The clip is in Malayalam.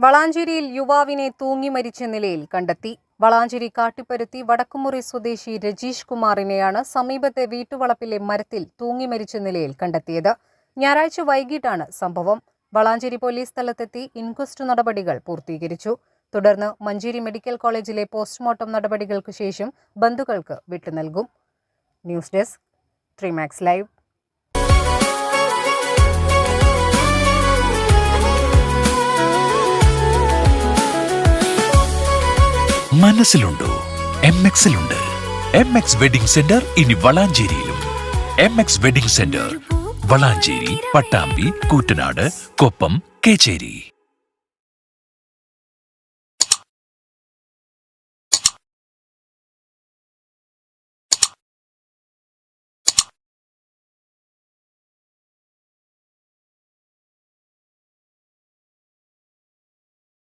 വളാഞ്ചേരിയിൽ യുവാവിനെ തൂങ്ങി മരിച്ച നിലയിൽ കണ്ടെത്തി. വളാഞ്ചേരി കാട്ടിപ്പരുത്തി വടക്കുമുറി സ്വദേശി രജീഷ് കുമാറിനെയാണ് സമീപത്തെ വീട്ടുവളപ്പിലെ മരത്തിൽ തൂങ്ങി മരിച്ച നിലയിൽ കണ്ടെത്തിയത്. ഞായറാഴ്ച വൈകിട്ടാണ് സംഭവം. വളാഞ്ചേരി പോലീസ് സ്ഥലത്തെത്തി ഇൻക്വസ്റ്റ് നടപടികൾ പൂർത്തീകരിച്ചു. തുടർന്ന് മഞ്ചേരി മെഡിക്കൽ കോളേജിലെ പോസ്റ്റ്മോർട്ടം നടപടികൾക്ക് ശേഷം ബന്ധുക്കൾക്ക് വിട്ടുനൽകും. News desk 3 Max Live. മനസ്സിലുണ്ടോ? MXലുണ്ട്. MX വെഡിംഗ് സെന്റർ ഇനി വളാഞ്ചേരിയിലും. MX wedding centre Valanchery, Pattambi, Koottanad, Koppam, Kecheri.